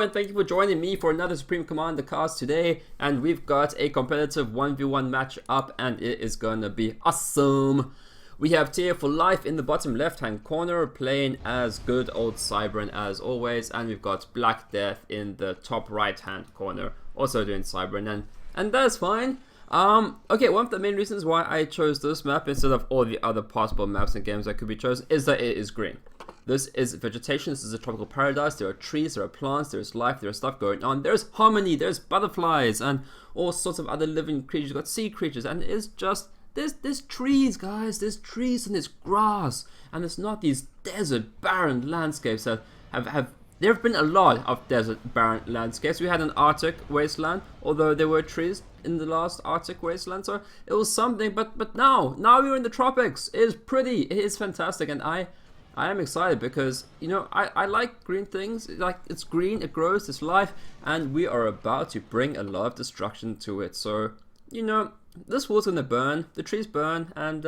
And thank you for joining me for another Supreme Commander cast today, and we've got a competitive 1v1 match up and it is gonna be awesome. We have TA4Life in the bottom left hand corner playing as good old Cybran as always, and we've got BlackDeath in the top right hand corner also doing Cybran, and that's fine. Okay, one of the main reasons why I chose this map instead of all the other possible maps and games that could be chosen is that it is green. This is vegetation, this is a tropical paradise, there are trees, there are plants, there's life, there's stuff going on, there's harmony, there's butterflies, and all sorts of other living creatures. You've got sea creatures, and it's just, there's trees, guys, there's trees and there's grass, and it's not these desert, barren landscapes that there have been a lot of desert, barren landscapes. We had an Arctic wasteland, although there were trees in the last Arctic wasteland, so it was something, but now we're in the tropics. It is pretty, it is fantastic, and I am excited because, you know, I like green things. Like, it's green, it grows, it's life, and we are about to bring a lot of destruction to it. So, you know, this world's gonna burn, the trees burn, and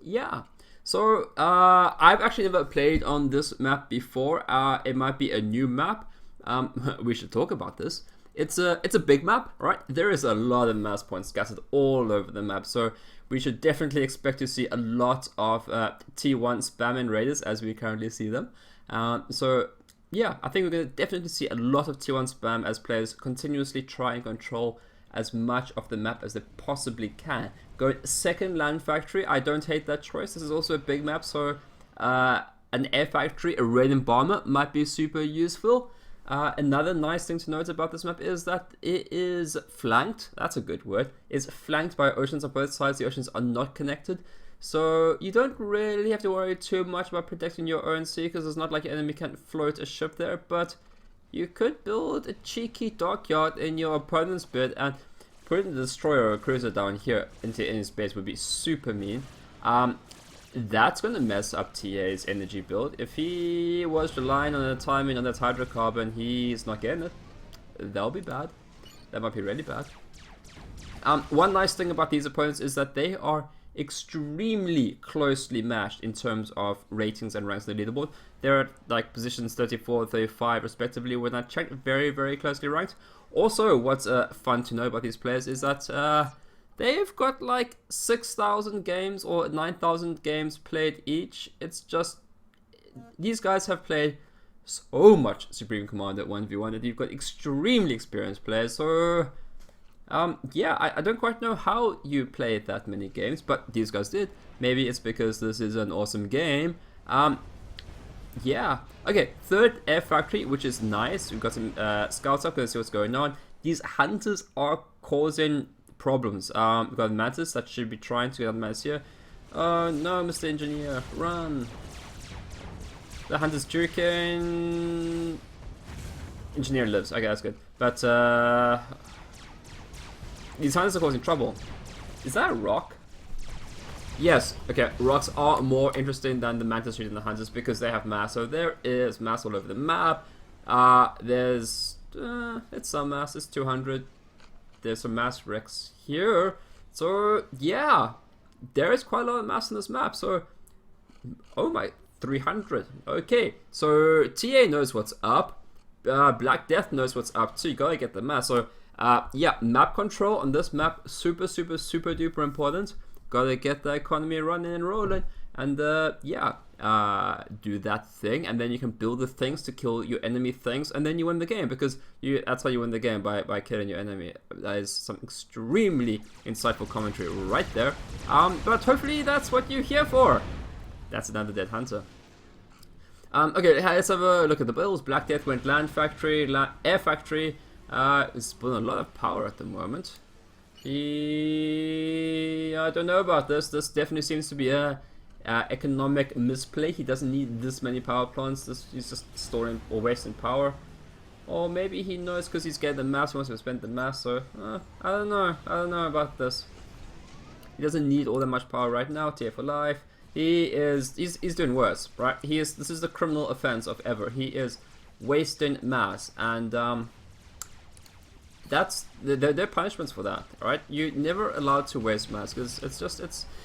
yeah. So I've actually never played on this map before. It might be a new map. We should talk about this. It's a big map, right? There is a lot of mass points scattered all over the map, so we should definitely expect to see a lot of T1 spam and raiders as we currently see them. So yeah, I think we're going to definitely see a lot of T1 spam as players continuously try and control as much of the map as they possibly can. Going second land factory, I don't hate that choice. This is also a big map, so an air factory, a raiding bomber might be super useful. Another nice thing to note about this map is that it is flanked, that's a good word, it's flanked by oceans on both sides. The oceans are not connected, so you don't really have to worry too much about protecting your own sea, because it's not like your enemy can float a ship there, but you could build a cheeky dockyard in your opponent's bid, and putting a destroyer or a cruiser down here into any space would be super mean. That's going to mess up TA's energy build. If he was relying on the timing on that hydrocarbon, he's not getting it. That'll be bad. That might be really bad. One nice thing about these opponents is that they are extremely closely matched in terms of ratings and ranks on the leaderboard. They're at like positions 34, 35 respectively when I checked, very, very closely ranked. Also, what's fun to know about these players is that they've got like 6,000 games or 9,000 games played each. It's just, these guys have played so much Supreme Commander 1v1 that you've got extremely experienced players. So, yeah, I don't quite know how you played that many games, but these guys did. Maybe it's because this is an awesome game. Yeah. Okay, third air factory, which is nice. We've got some scouts up, gonna see what's going on. These hunters are causing problems. We've got Mantis that should be trying to get Mantis here. Oh no, Mr. Engineer, run! The hunter's jerking. Engineer lives. Okay, that's good. But these hunters are causing trouble. Is that a rock? Yes. Okay, rocks are more interesting than the Mantis shooting the hunters because they have mass. So there is mass all over the map. There's it's some mass. It's 200. There's some mass wrecks here. So yeah, there is quite a lot of mass on this map. So, oh my, 300. Okay, so TA knows what's up. BlackDeath knows what's up too. You gotta get the mass. So yeah, map control on this map, super duper important. Gotta get the economy running and rolling, and yeah, do that thing, and then you can build the things to kill your enemy things, and then you win the game, because that's how you win the game, by killing your enemy. That is some extremely insightful commentary right there. But hopefully that's what you're here for. That's another dead hunter. Okay, let's have a look at the builds. BlackDeath went land factory, air factory. It's putting a lot of power at the moment. I don't know about this. This definitely seems to be a economic misplay. He doesn't need this many power plants. He's just storing or wasting power. Or maybe he knows because he's getting the mass, wants to spend the mass. So I don't know. I don't know about this. He doesn't need all that much power right now. TA4Life. He's doing worse, right? This is the criminal offense of ever. He is wasting mass, and that's there are punishments for that, right? You're never allowed to waste mass because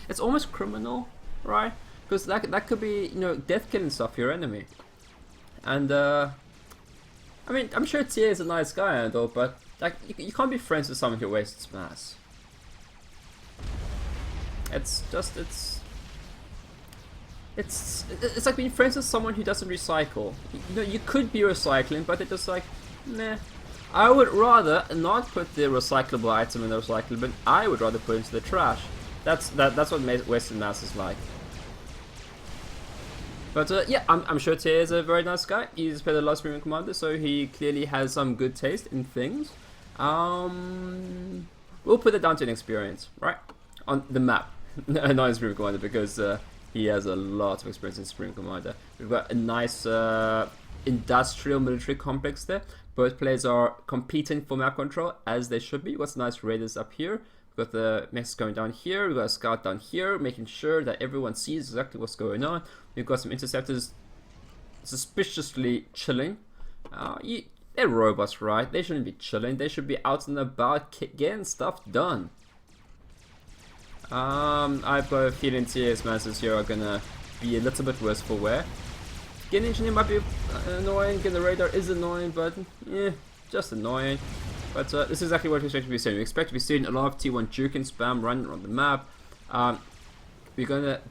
it's almost criminal, right? Because that could be, you know, death killing stuff for your enemy, and I mean, I'm sure TA is a nice guy and all, but like, you can't be friends with someone who wastes mass. It's just, it's like being friends with someone who doesn't recycle. You know, you could be recycling, but it's just like, meh. I would rather not put the recyclable item in the recycling bin. I would rather put it into the trash. That's what wasted mass is like. But yeah, I'm sure TA is a very nice guy. He's played a lot of Premium Commander, so he clearly has some good taste in things. We'll put it down to an experience, right? On the map. Not in Supreme Commander, because he has a lot of experience in Supreme Commander. We've got a nice industrial military complex there. Both players are competing for map control, as they should be. We've got some nice raiders up here. We've got the mechs going down here. We've got a scout down here, making sure that everyone sees exactly what's going on. We've got some interceptors suspiciously chilling. They're robots, right? They shouldn't be chilling. They should be out and about getting stuff done. I've got a feeling TA's masses here are gonna be a little bit worse for wear. Getting engineer might be annoying, getting the radar is annoying, but yeah, just annoying. But this is exactly what we expect to be seeing. We expect to be seeing a lot of T1 juke and spam running around the map. We're gonna...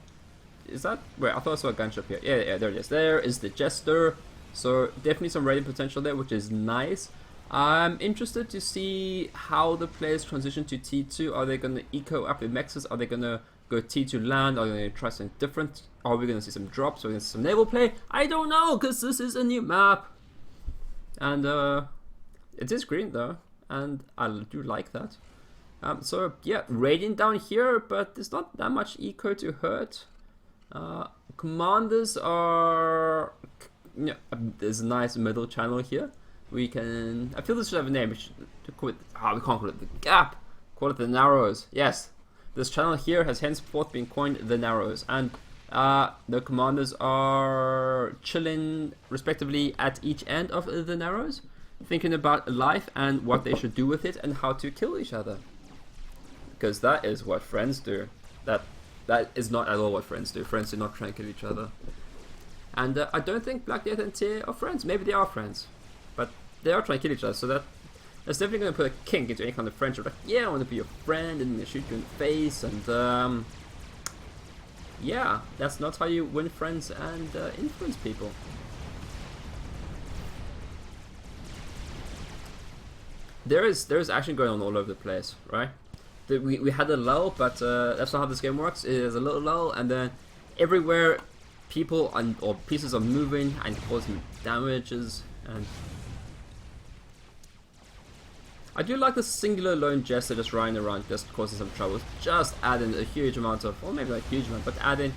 Is that... Wait, I thought I saw a gunship here. Yeah, there it is. There is the Jester. So definitely some raiding potential there, which is nice. I'm interested to see how the players transition to T2. Are they going to eco up the mexes? Are they going to go T2 land? Are they going to try something different? Are we going to see some drops? Are we going to see some naval play? I don't know, because this is a new map. And it is green though, and I do like that. So yeah, raiding down here, but there's not that much eco to hurt. Commanders are... Yeah, there's a nice middle channel here. We can... I feel this should have a name. We should call it... we can't call it the Gap. Call it the Narrows. Yes. This channel here has henceforth been coined the Narrows. And the commanders are chilling respectively at each end of the Narrows, thinking about life and what they should do with it and how to kill each other. Because that is what friends do. That is not at all what friends do. Friends do not try and kill each other. And I don't think BlackDeath and TA are friends. Maybe they are friends, but they are trying to kill each other. So that's definitely going to put a kink into any kind of friendship. Like, yeah, I want to be your friend, and they shoot you in the face. And yeah, that's not how you win friends and influence people. There is action going on all over the place, right? We had a lull, but that's not how this game works. It is a little lull, and then everywhere people or pieces are moving and causing damages. And I do like the singular lone jester just riding around, just causing some trouble. Just adding a huge amount of, or maybe not a huge amount, but adding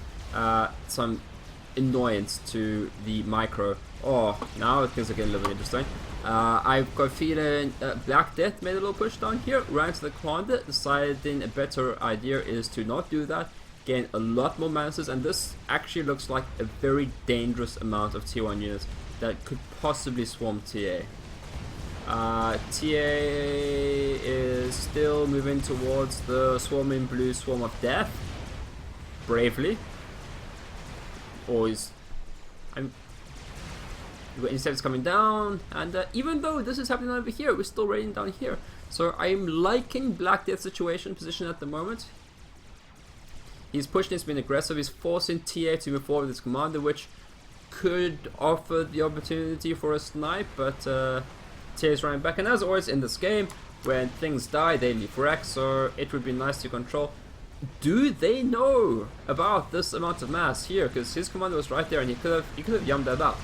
some annoyance to the micro. Oh, now things are getting a little bit interesting. I've got a feeling BlackDeath made a little push down here, ran to the commander, deciding a better idea is to not do that, gain a lot more manaces, and this actually looks like a very dangerous amount of T1 units that could possibly swarm TA. TA is still moving towards the swarming blue swarm of death, bravely. Always. We've got interceptors coming down, and even though this is happening over here, we're still raiding down here. So I'm liking BlackDeath's position at the moment. He's pushing, he's been aggressive, he's forcing TA to move forward with his commander, which could offer the opportunity for a snipe, but TA is running back. And as always in this game, when things die, they leave wreck, so it would be nice to control. Do they know about this amount of mass here? Because his commander was right there, and he could have yummed that up.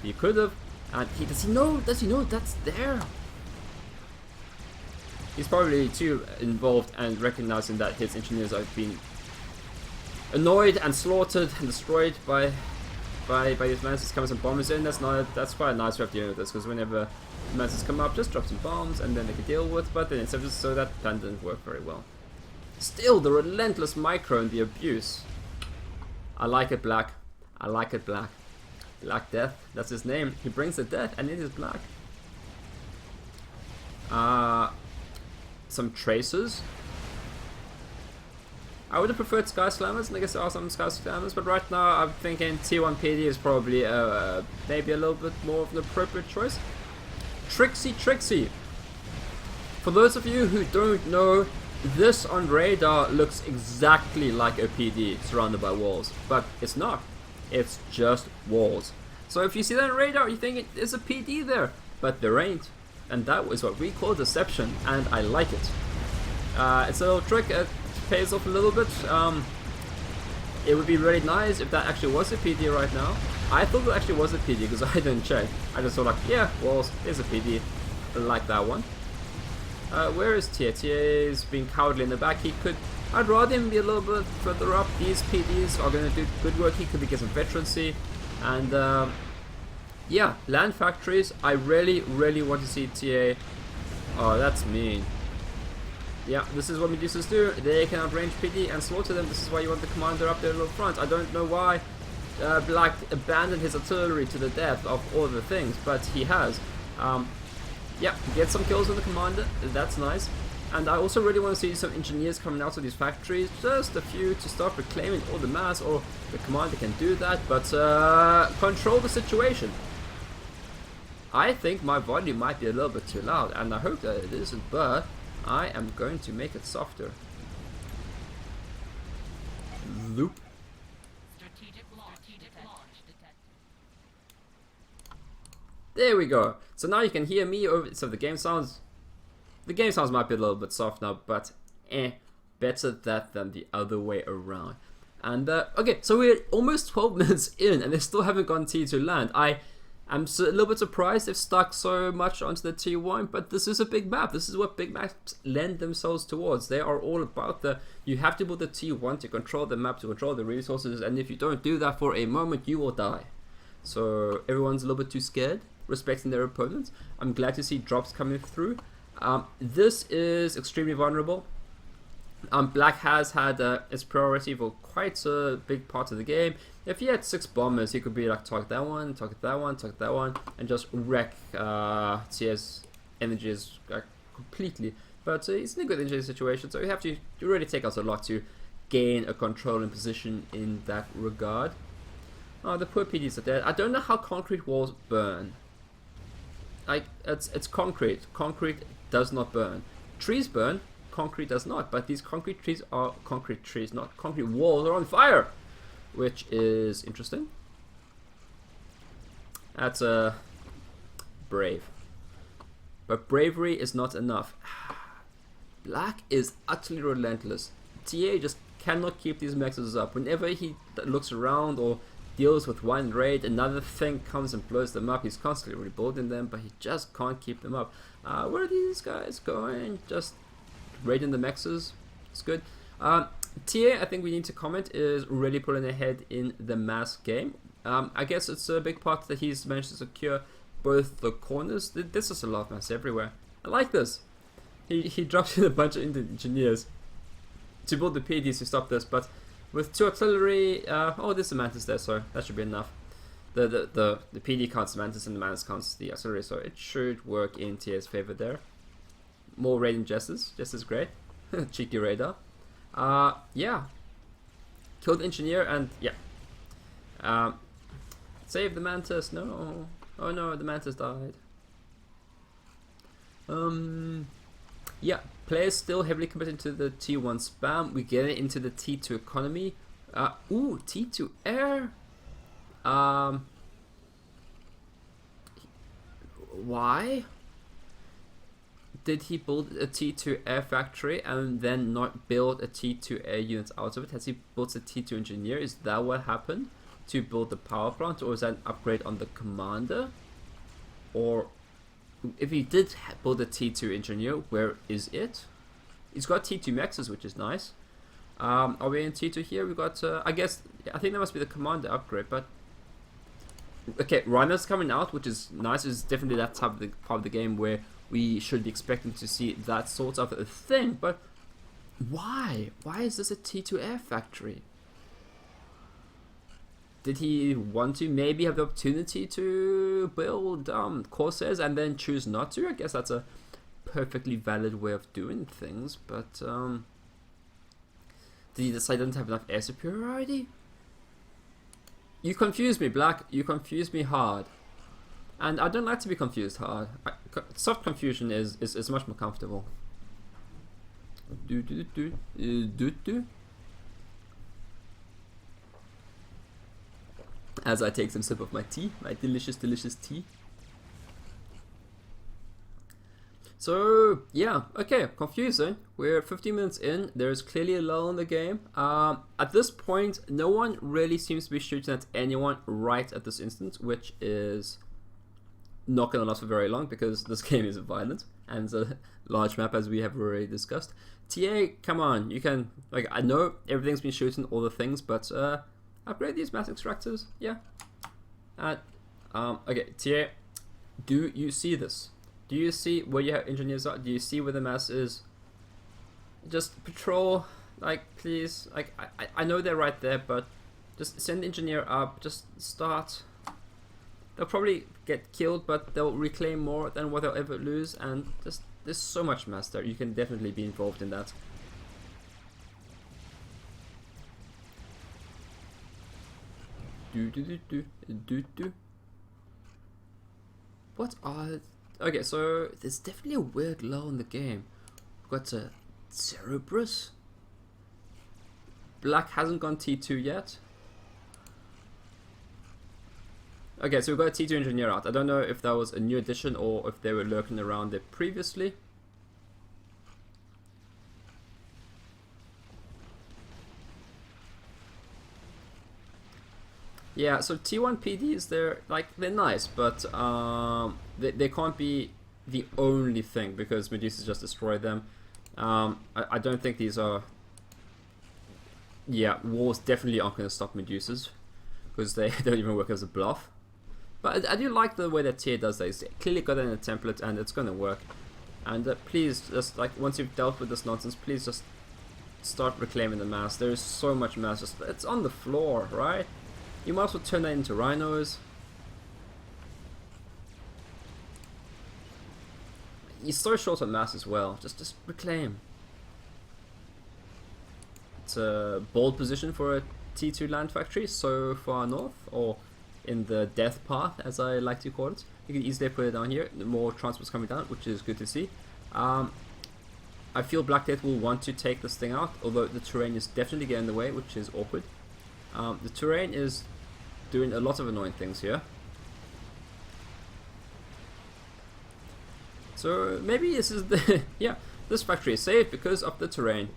He could have, and does he know that's there? He's probably too involved and recognizing that his engineers are being annoyed and slaughtered and destroyed by his manses coming some bombers in. That's quite a nice way of dealing with this, because whenever manses come up, just drop some bombs and then they can deal with. But then instead, so that plan didn't work very well. Still, the relentless micro and the abuse. I like it, Black. I like it, Black. BlackDeath, that's his name. He brings the death, and it is black. Some tracers. I would have preferred Sky Slammers, and I guess there are some Sky Slammers, but right now I'm thinking T1 PD is probably maybe a little bit more of an appropriate choice. Trixie. For those of you who don't know, this on radar looks exactly like a PD surrounded by walls, but it's not. It's just walls. So if you see that on radar, you think there's a PD there, but there ain't. And that was what we call deception, and I like it. It's a little trick, it pays off a little bit. It would be really nice if that actually was a PD right now. I thought it actually was a PD because I didn't check. I just thought like, yeah, walls, there's a PD. I like that one. Where is TA? TA is being cowardly in the back. I'd rather him be a little bit further up. These PDs are going to do good work. He could be getting some veterancy. And yeah, land factories. I really want to see TA. Oh, that's mean. Yeah, this is what Medusas do. They can outrange PD and slaughter them. This is why you want the commander up there a little front. I don't know why Black abandoned his artillery to the death of all the things, but he has. Yeah, get some kills on the commander. That's nice. And I also really want to see some engineers coming out of these factories. Just a few to start reclaiming all the mass, or the commander can do that, but control the situation. I think my volume might be a little bit too loud, and I hope that it isn't, but I am going to make it softer. Loop. There we go. So now you can hear me over. So the game sounds might be a little bit soft now, but better that than the other way around. And okay, so we're almost 12 minutes in, and they still haven't gone T2 land. I'm a little bit surprised they've stuck so much onto the T1, but this is a big map. This is what big maps lend themselves towards. They are all about you have to build the T1 to control the map, to control the resources, and if you don't do that for a moment, you will die. So everyone's a little bit too scared, respecting their opponents. I'm glad to see drops coming through. This is extremely vulnerable. Black has had its priority for quite a big part of the game. If he had 6 bombers, he could be like target that one, target that one, target that one, and just wreck TS energies completely. But he's in a good energy situation, so you have to really take out a lot to gain a controlling position in that regard. Oh, the poor PDs are dead. I don't know how concrete walls burn. It's concrete. Concrete does not burn. Trees burn. Concrete does not. But these concrete trees are concrete trees, not concrete walls are on fire, which is interesting. That's brave. But bravery is not enough. Black is utterly relentless. TA just cannot keep these maxes up. Whenever he looks around or deals with one raid, another thing comes and blows them up. He's constantly rebuilding them, but he just can't keep them up. Where are these guys going? Just raiding the mexes. It's good. TA, I think we need to comment, is really pulling ahead in the mass game. I guess it's a big part that he's managed to secure both the corners. This is a lot of mass everywhere. I like this. He drops in a bunch of engineers to build the PDs to stop this, but with 2 artillery, oh, there's the mantis there, so that should be enough. The PD counts the mantis and the mantis counts the artillery, so it should work in TA's favor there. More raiding Jesses. Jess is great. Cheeky radar. Yeah. Killed the engineer and yeah. Save the mantis. No. Oh no, the mantis died. Yeah. Players still heavily committed to the T1 spam. We get it into the T2 economy. Ooh, T2 air. Why did he build a T2 air factory and then not build a T2 air unit out of it? Has he built a T2 engineer? Is that what happened to build the power plant, or is that an upgrade on the commander? Or if he did build a T2 engineer, where is it? He's got T2 mexes, which is nice. Are we in T2 here? We got, I think that must be the commander upgrade, but okay, runners coming out, which is nice. Is definitely that type of part of the game where we should be expecting to see that sort of a thing. But why? Why is this a T2 air factory? Did he want to maybe have the opportunity to build Corsairs and then choose not to? I guess that's a perfectly valid way of doing things, but did he decide he doesn't have enough air superiority? You confuse me, Black. You confuse me hard. And I don't like to be confused hard. Soft confusion is much more comfortable. As I take some sip of my tea, my delicious, delicious tea. So yeah, okay, confusing. We're 15 minutes in. There's clearly a lull in the game. At this point, no one really seems to be shooting at anyone right at this instant, which is not going to last for very long because this game is violent and it's a large map, as we have already discussed. TA, come on, you can, like, I know everything's been shooting all the things, but upgrade these mass extractors, yeah. Okay, TA, do you see this? Do you see where your engineers are? Do you see where the mass is? Just patrol, like, please. Like, I know they're right there, but just send the engineer up. Just start. They'll probably get killed, but they'll reclaim more than what they'll ever lose. And just there's so much mass there. You can definitely be involved in that. What are... Okay, so there's definitely a weird lull in the game. We've got a Cerberus. Black hasn't gone T2 yet. Okay, so we've got a T2 engineer out. I don't know if that was a new addition or if they were lurking around it previously. Yeah, so T1 PDs, they're nice, but they can't be the only thing because Medusas just destroy them. I don't think these are... Yeah, walls definitely aren't going to stop Medusas because they don't even work as a bluff. But I do like the way that TA does that. It's clearly got it in a template and it's going to work. And please, just like once you've dealt with this nonsense, please just start reclaiming the mass. There's so much mass, just it's on the floor, right? You might as well turn that into rhinos. You're so short on mass as well. Just reclaim. It's a bold position for a T2 land factory so far north, or in the death path, as I like to call it. You can easily put it down here. More transports coming down, which is good to see. I feel BlackDeath will want to take this thing out, although the terrain is definitely getting in the way, which is awkward. The terrain is doing a lot of annoying things here. So maybe this is the... yeah, this factory is safe because of the terrain.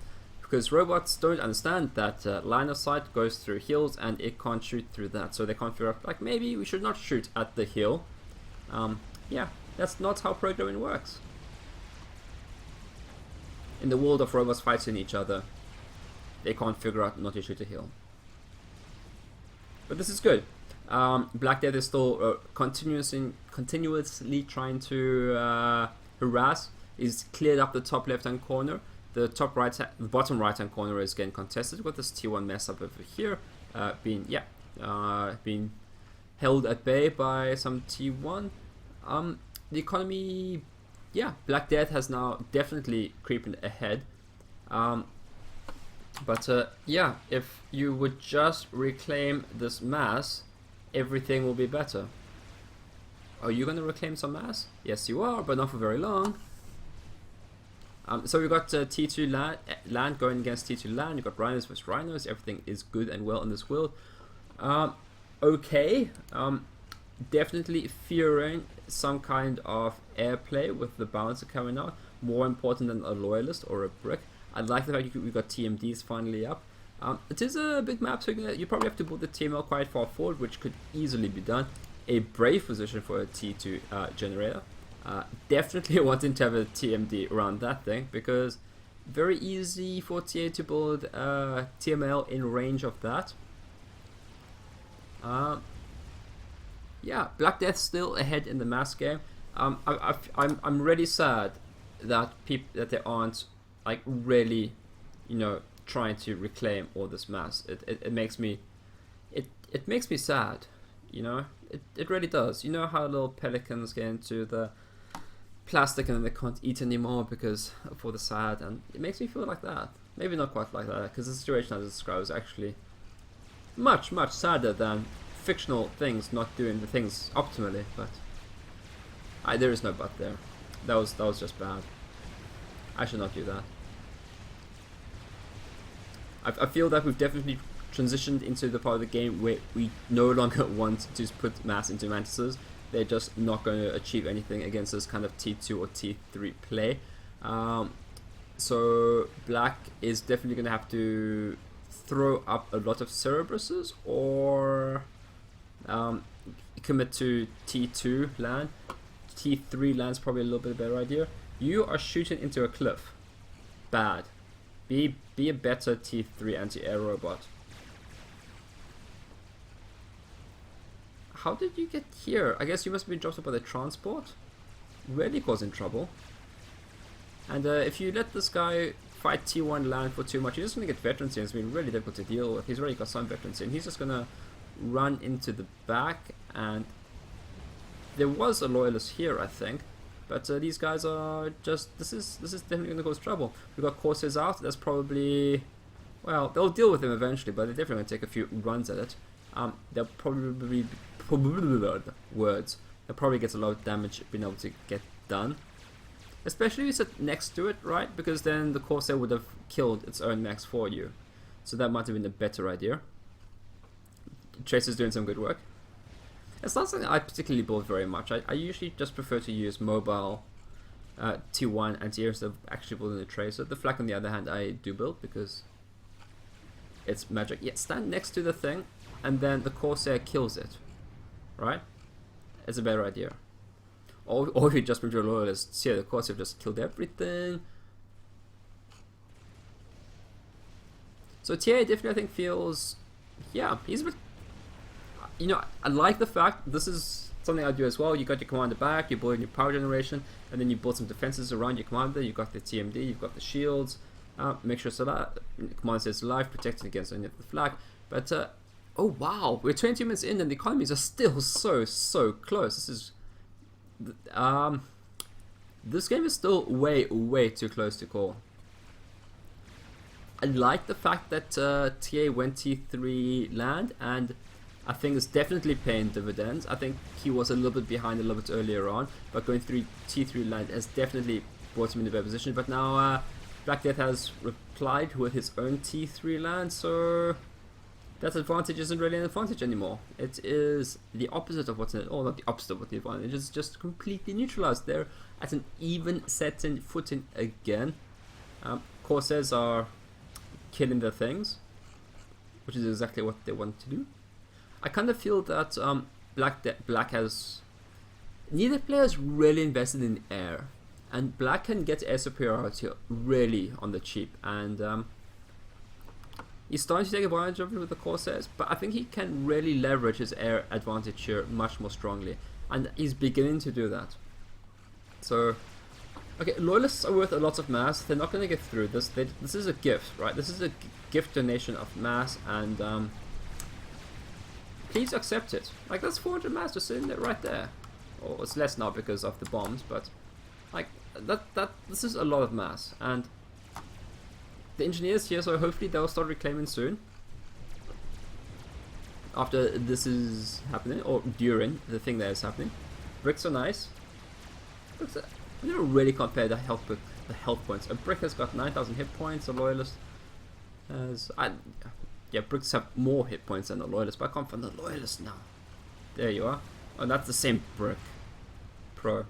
Because robots don't understand that line of sight goes through hills and it can't shoot through that. So they can't figure out, like, maybe we should not shoot at the hill. Yeah, that's not how programming works. In the world of robots fighting each other, they can't figure out not to shoot a hill. But this is good. BlackDeath is still continuously trying to harass. He's cleared up the top left-hand corner. The bottom right-hand corner is getting contested with this T1 mess up over here, being held at bay by some T1. The economy, yeah, BlackDeath has now definitely creeping ahead. But yeah, if you would just reclaim this mass, everything will be better. Are you going to reclaim some mass? Yes, you are, but not for very long. So we've got T2 land going against T2 land. You've got rhinos versus rhinos. Everything is good and well in this world. Okay. Definitely fearing some kind of airplay with the bouncer coming out. More important than a loyalist or a brick. I like the fact we've got TMDs finally up. It is a big map, so you probably have to build the TML quite far forward, which could easily be done. A brave position for a T2 generator. Definitely wanting to have a TMD around that thing, because very easy for TA to build TML in range of that. Yeah, BlackDeath still ahead in the mass game. I'm really sad that they aren't like really, you know, trying to reclaim all this mass. It makes me sad, you know. It really does. You know how little pelicans get into the plastic and then they can't eat anymore because for the sad, and it makes me feel like that. Maybe not quite like that, because the situation I described is actually much sadder than fictional things not doing the things optimally. But There is no but there. That was just bad. I should not do that. I feel that we've definitely transitioned into the part of the game where we no longer want to put mass into mantises. They're just not going to achieve anything against this kind of T2 or T3 play. So black is definitely going to have to throw up a lot of Cerebruses or commit to T2 land. T3 land's probably a little bit better idea. You are shooting into a cliff. Bad. Be a better T3 anti-air robot. How did you get here? I guess you must have been dropped up by the transport. Really causing trouble. And if you let this guy fight T1 land for too much, he's just going to get veterans in. It's been really difficult to deal with. He's already got some veterans in. He's just going to run into the back, and there was a loyalist here, I think. But these guys are just... This is definitely going to cause trouble. We've got Corsairs out. That's probably... Well, they'll deal with him eventually, but they're definitely going to take a few runs at it. They'll probably... Words. They'll probably get a lot of damage being able to get done. Especially if you sit next to it, right? Because then the Corsair would have killed its own max for you. So that might have been a better idea. Tracer's doing some good work. It's not something I particularly build very much. I usually just prefer to use mobile T1 anti-air instead of actually building the Tracer. The Flak, on the other hand, I do build because it's magic. Yeah, stand next to the thing and then the Corsair kills it. Right? It's a better idea. Or if you just move your loyalists here, the Corsair just killed everything. So TA definitely, I think, feels... Yeah, he's a bit... You know, I like the fact this is something I do as well. You got your commander back, you build your power generation, and then you build some defenses around your commander. You've got the TMD, you've got the shields. Make sure so that commander stays alive, protected against any of the flag. But, oh wow, we're 20 minutes in and the economies are still so close. This is... this game is still way too close to call. I like the fact that TA went T3 land, and I think it's definitely paying dividends. I think he was a little bit behind a little bit earlier on, but going through T3 land has definitely brought him in a better position. But now Black Death has replied with his own T3 land, so that advantage isn't really an advantage anymore. It is the opposite of what's in it, or not the opposite of what the advantage is, just completely neutralized. They're at an even setting footing again. Corsairs are killing their things, which is exactly what they want to do. I kind of feel that Black has... Neither player is really invested in air, and Black can get air superiority really on the cheap, and he's starting to take advantage of it with the Corsairs, but I think he can really leverage his air advantage here much more strongly, and he's beginning to do that. So, okay, loyalists are worth a lot of mass. They're not going to get through this. This is a gift, right? This is a gift donation of mass, and please accept it. Like, that's 400 mass just sitting there right there. Or it's less now because of the bombs, but like this is a lot of mass, and the engineers here, so hopefully they'll start reclaiming soon after this is happening, or during the thing that is happening. Bricks are nice. Bricks are, I never really compare the health points. A brick has got 9,000 hit points. A loyalist has... yeah, bricks have more hit points than the loyalist, but I can't find the loyalist now. There you are. Oh, that's the same brick. Pro.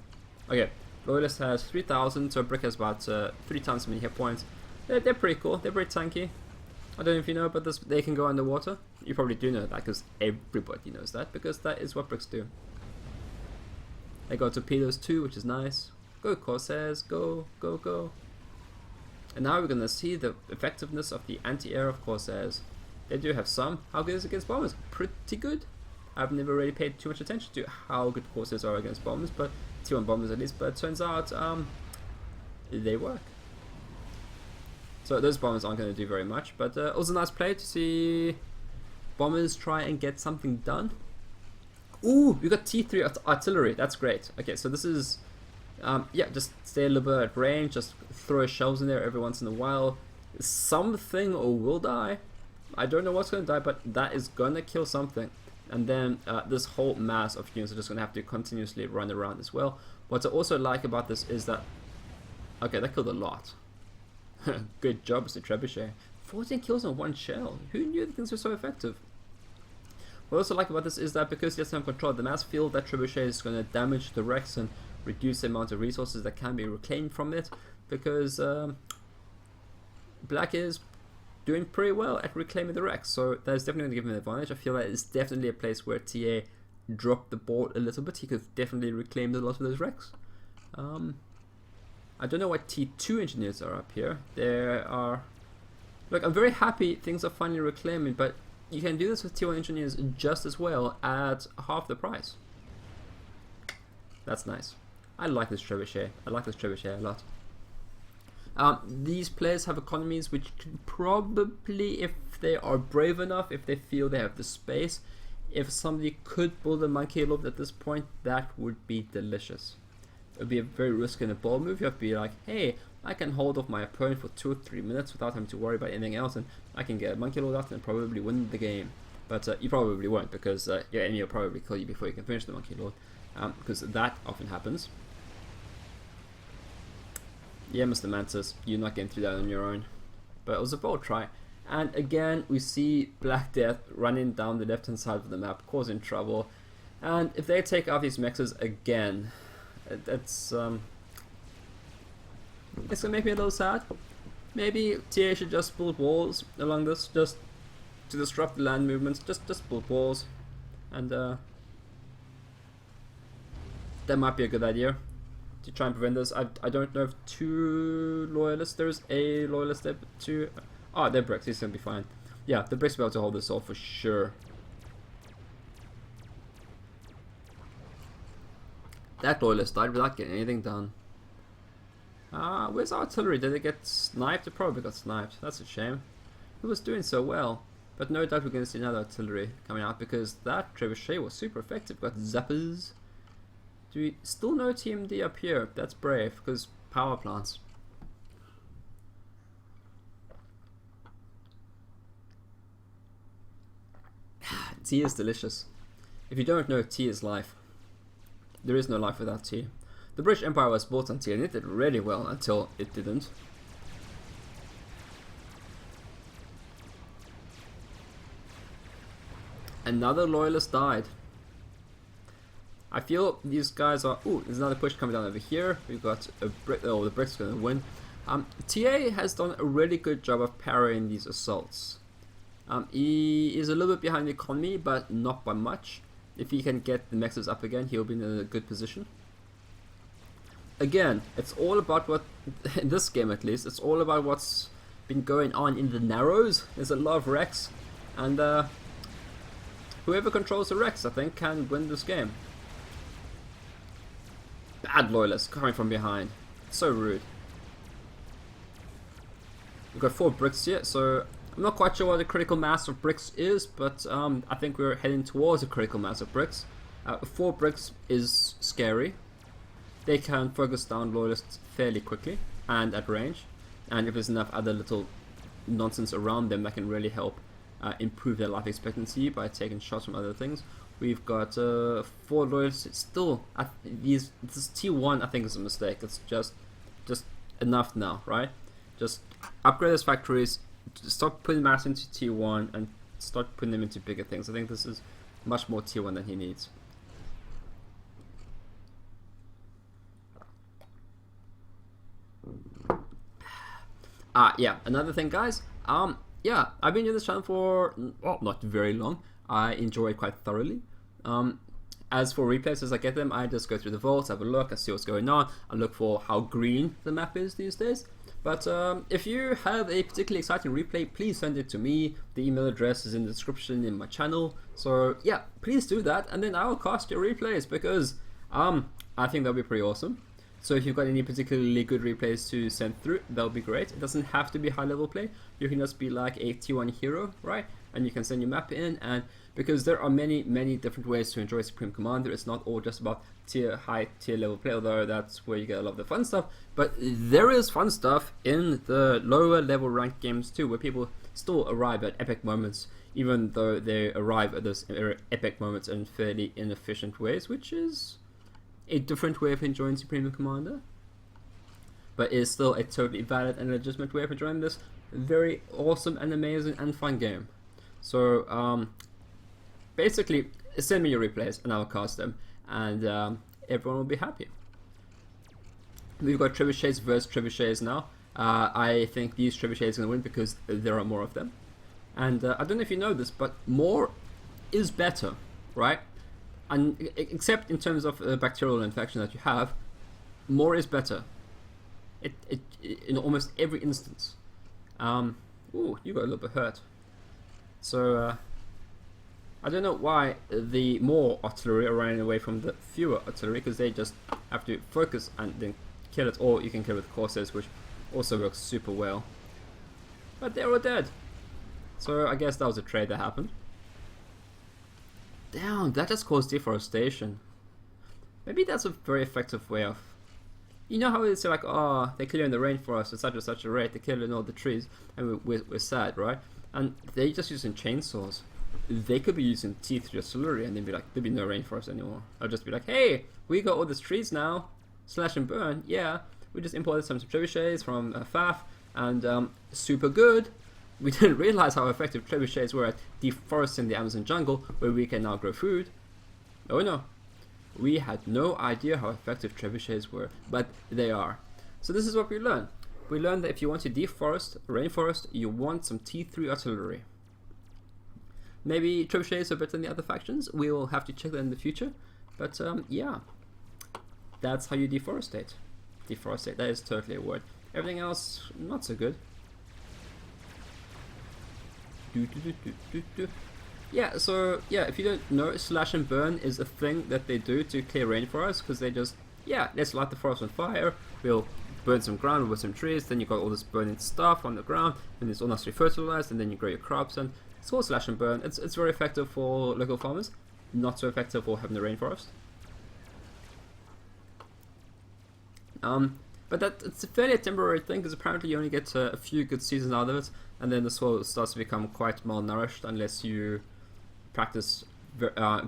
Okay, loyalist has 3,000, so a brick has about 3 times as many hit points. They're pretty cool. They're pretty tanky. I don't know if you know, but they can go underwater. You probably do know that, because everybody knows that, because that is what bricks do. They got torpedoes too, which is nice. Go Corsairs, go. And now we're gonna see the effectiveness of the anti-air of Corsairs. They do have some. How good is it against bombers? Pretty good. I've never really paid too much attention to how good Corsairs are against bombers, but T1 bombers at least. But it turns out they work. So those bombers aren't going to do very much, but it was a nice play to see bombers try and get something done. Ooh, we got T3 artillery. That's great. Okay, so this is yeah, just stay a little bit at range. Just throw shells in there every once in a while. Something will die. I don't know what's going to die, but that is going to kill something. And then this whole mass of units are just going to have to continuously run around as well. What I also like about this is that, okay, that killed a lot. Good job, Mr. Trebuchet. 14 kills on one shell. Who knew that things were so effective? What I also like about this is that because he has some control of the mass field, that Trebuchet is going to damage the Rex and reduce the amount of resources that can be reclaimed from it, because Black is doing pretty well at reclaiming the Rex, so that is definitely going to give him an advantage. I feel that it's definitely a place where TA dropped the ball a little bit. He could have definitely reclaimed a lot of those Rex. I don't know why T2 engineers are up here. There are... Look, I'm very happy things are finally reclaiming, but you can do this with T1 engineers just as well at half the price. That's nice. I like this Trebuchet. I like this Trebuchet a lot. These players have economies which could probably, if they are brave enough, if they feel they have the space, if somebody could build a monkey loop at this point, that would be delicious. It would be a very risky and a bold move. You have to be like, hey, I can hold off my opponent for 2 or 3 minutes without having to worry about anything else, and I can get a monkey load out and probably win the game. But you probably won't, because your enemy will probably kill you before you can finish the monkey load, because that often happens. Yeah, Mr. Mantis, you're not getting through that on your own. But it was a bold try. And again, we see Black Death running down the left-hand side of the map, causing trouble. And if they take out these mexes again, it's gonna make me a little sad. Maybe TA should just build walls along this, just to disrupt the land movements. Just build walls, and that might be a good idea to try and prevent this. I don't know if 2 loyalists. There's a loyalist there, but 2. Oh, they're bricks. He's gonna be fine. Yeah, the bricks will be able to hold this off for sure. That loyalist died without getting anything done. Where's our artillery? Did it get sniped? It probably got sniped. That's a shame. It was doing so well. But no doubt we're going to see another artillery coming out, because that trebuchet was super effective. Got zappers. Do we still no TMD up here? That's brave, because power plants. Tea is delicious. If you don't know, tea is life. There is no life without tea. The British Empire was built on tea, and it did really well until it didn't. Another loyalist died. I feel these guys are... Ooh, there's another push coming down over here. We've got a brick... Oh, the brick's going to win. TA has done a really good job of parrying these assaults. He is a little bit behind the economy, but not by much. If he can get the mexes up again, he'll be in a good position. Again, it's all about what... in this game at least, it's all about what's been going on in the Narrows. There's a lot of Rex. And whoever controls the Rex, I think, can win this game. Bad loyalists coming from behind. So rude. We've got 4 bricks here, so I'm not quite sure what the critical mass of bricks is, but I think we're heading towards a critical mass of bricks. 4 bricks is scary. They can focus down loyalists fairly quickly and at range, and if there's enough other little nonsense around them, that can really help improve their life expectancy by taking shots from other things. We've got 4 loyalists. Still, this T1 I think is a mistake. It's just enough now, right? Just upgrade those factories, stop putting mass into T1 and start putting them into bigger things. I think this is much more T1 than he needs. Yeah, another thing, guys. Yeah, I've been doing this channel for, well, not very long. I enjoy it quite thoroughly. As for replays, as I get them, I just go through the vaults, have a look, I see what's going on, I look for how green the map is these days. But if you have a particularly exciting replay, please send it to me. The email address is in the description in my channel. So yeah, please do that, and then I'll cast your replays, because I think that'll be pretty awesome. So if you've got any particularly good replays to send through, that'll be great. It doesn't have to be high level play. You can just be like a T1 hero, right? And you can send your map in, and because there are many different ways to enjoy Supreme Commander. It's not all just about high tier level play, although that's where you get a lot of the fun stuff. But there is fun stuff in the lower level ranked games too, where people still arrive at epic moments, even though they arrive at those epic moments in fairly inefficient ways, which is a different way of enjoying Supreme Commander, but it is still a totally valid and legitimate way of enjoying this very awesome and amazing and fun game. So basically, send me your replays and I'll cast them, and everyone will be happy. We've got trebuchets versus trebuchets now. I think these trebuchets are going to win because there are more of them. And I don't know if you know this, but more is better, right? And except in terms of bacterial infection that you have, more is better. In almost every instance. Ooh, you got a little bit hurt. So I don't know why the more artillery are running away from the fewer artillery, because they just have to focus and then kill it, or you can kill with corsairs, which also works super well. But they're all dead. So I guess that was a trade that happened. Damn, that just caused deforestation. Maybe that's a very effective way of... You know how it's like, oh, they're clearing the rainforest at such and such a rate, they're killing all the trees, and we're sad, right? And they're just using chainsaws. They could be using T3 artillery and they'd be like, there'd be no rainforest anymore. I'll just be like, hey, we got all these trees now. Slash and burn, yeah. We just imported some trebuchets from FAF, and super good. We didn't realize how effective trebuchets were at deforesting the Amazon jungle, where we can now grow food. Oh no. We had no idea how effective trebuchets were, but they are. So this is what we learned. We learned that if you want to deforest a rainforest, you want some T3 artillery. Maybe trebuchets are better than the other factions. We will have to check that in the future. But yeah, that's how you deforestate. Deforestate, that is totally a word. Everything else, not so good. Yeah, so yeah, if you don't know, slash and burn is a thing that they do to clear rainforests, because they just, yeah, let's light the forest on fire, we'll burn some ground with some trees, then you got all this burning stuff on the ground, and it's all nicely fertilized, and then you grow your crops, and it's called slash and burn. It's very effective for local farmers, not so effective for having the rainforest. But it's a fairly temporary thing, because apparently you only get a few good seasons out of it, and then the soil starts to become quite malnourished unless you practice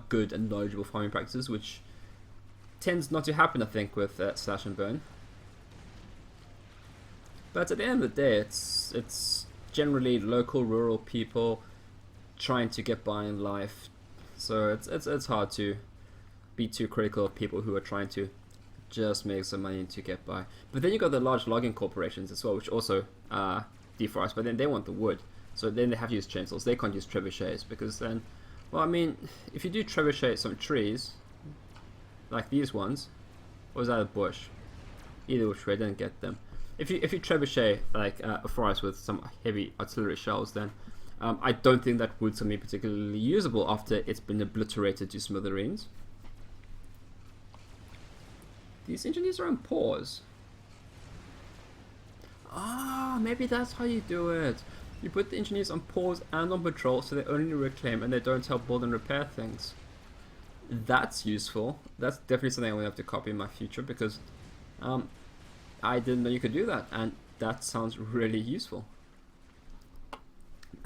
good and knowledgeable farming practices, which tends not to happen, I think, with slash and burn. But at the end of the day, it's generally local rural people trying to get by in life, so it's hard to be too critical of people who are trying to just make some money to get by. But then you got the large logging corporations as well, which also deforest, but then they want the wood, so then they have to use chainsaws. They can't use trebuchets, because then, well, I mean, if you do trebuchet some trees like these ones, or was that a bush? Either which way, I didn't get them. If you trebuchet like a forest with some heavy artillery shells, then I don't think that wood's gonna be particularly usable after it's been obliterated to smithereens. These engineers are on pause. Ah, maybe that's how you do it. You put the engineers on pause and on patrol, so they only reclaim and they don't help build and repair things. That's useful. That's definitely something I'm going to have to copy in my future, because I didn't know you could do that, and that sounds really useful.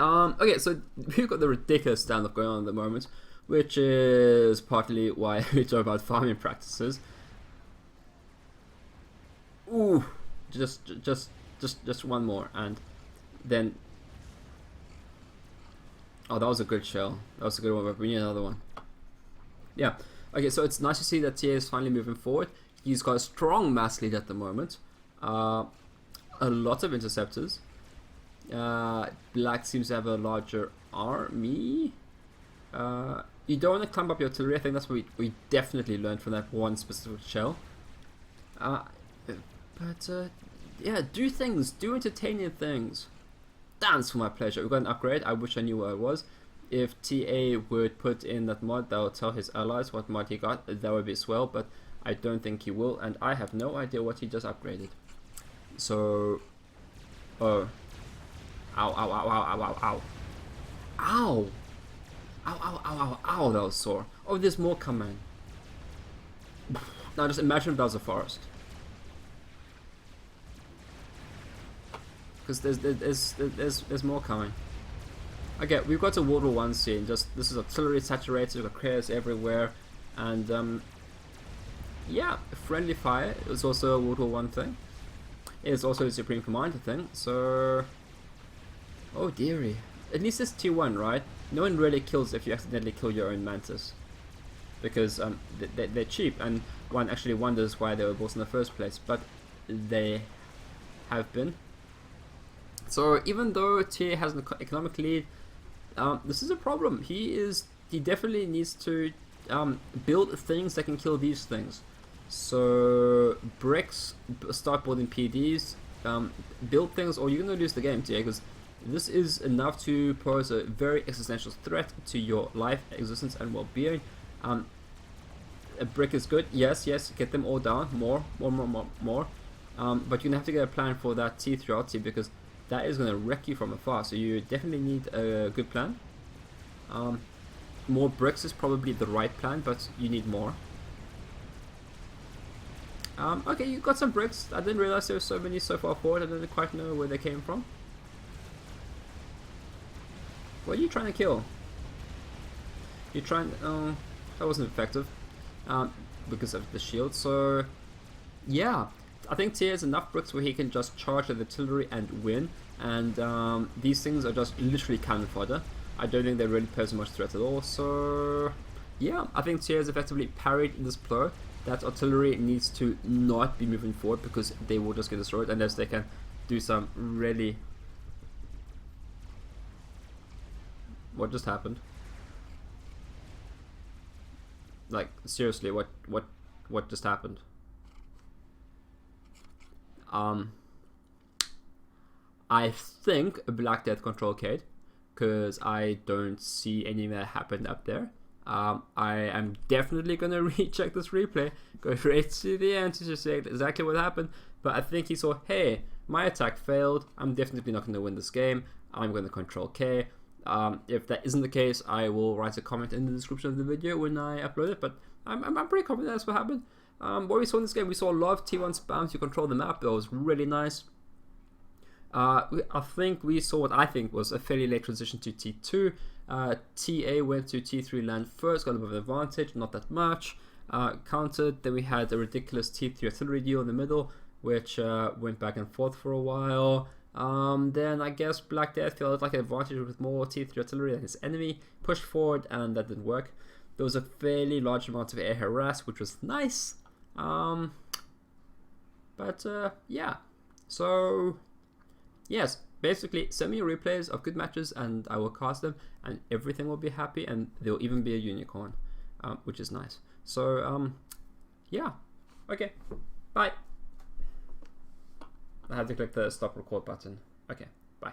Okay, so we've got the ridiculous standoff going on at the moment, which is partly why we talk about farming practices. Ooh, just one more, and then, oh, that was a good shell. That was a good one, but we need another one. Yeah. Okay, so it's nice to see that TA is finally moving forward. He's got a strong mass lead at the moment. A lot of interceptors. Black seems to have a larger army. You don't want to climb up your artillery. I think that's what we definitely learned from that one specific shell. But yeah, do things, do entertaining things. Dance for my pleasure. We got an upgrade. I wish I knew what it was. If TA would put in that mod that will tell his allies what mod he got, that would be swell, but I don't think he will, and I have no idea what he just upgraded. So, oh. Ow, ow, ow, ow, ow, ow, ow. Ow! Ow, ow, ow, ow, ow, that was sore. Oh, there's more coming. Now just imagine if that was a forest. Because there's more coming. Okay, we've got a World War I scene. Just this is artillery saturated. We've got craters everywhere, and yeah, Friendly Fire is also a World War 1 thing. It's also a Supreme Commander thing, so... Oh dearie. At least it's T1, right? No one really kills if you accidentally kill your own Mantis. Because they're cheap, and one actually wonders why they were built in the first place, but they have been. So even though TA has an economic lead, this is a problem. He definitely needs to build things that can kill these things. So bricks, start building PDs, build things, or you're gonna lose the game, TA, because this is enough to pose a very existential threat to your life, existence, and well-being. A brick is good, yes, get them all down, more. But you're gonna have to get a plan for that T3RT, because that is gonna wreck you from afar. So you definitely need a good plan. More bricks is probably the right plan, but you need more. Okay, you got some bricks. I didn't realize there were so many so far forward. I didn't quite know where they came from. What are you trying to kill? You're trying... that wasn't effective. Because of the shield. So, yeah. I think Tia has enough bricks where he can just charge the artillery and win. And these things are just literally cannon fodder. I don't think they really pose much threat at all. So, yeah. I think Tia has effectively parried this blow. That artillery needs to not be moving forward, because they will just get destroyed unless they can do some really... What just happened? Like, seriously, what just happened? I think a Black Death control Kate, because I don't see any that happened up there. I am definitely gonna recheck this replay, go right to the end to just say exactly what happened. But I think he saw, hey, my attack failed. I'm definitely not gonna win this game. I'm gonna control K. If that isn't the case, I will write a comment in the description of the video when I upload it. But I'm pretty confident that's what happened. What we saw in this game, we saw a lot of T1 spams to control the map. That was really nice. I think we saw what I think was a fairly late transition to T2. TA went to T3 land first, got a bit of an advantage, not that much. Countered, then we had a ridiculous T3 artillery deal in the middle, which went back and forth for a while. Then I guess Black Death felt like an advantage with more T3 artillery than his enemy, pushed forward, and that didn't work. There was a fairly large amount of air harass, which was nice. Yeah. So, yes, basically send me your replays of good matches and I will cast them and everything will be happy, and there will even be a unicorn, which is nice. So, yeah. Okay, bye. I had to click the stop record button. Okay, bye.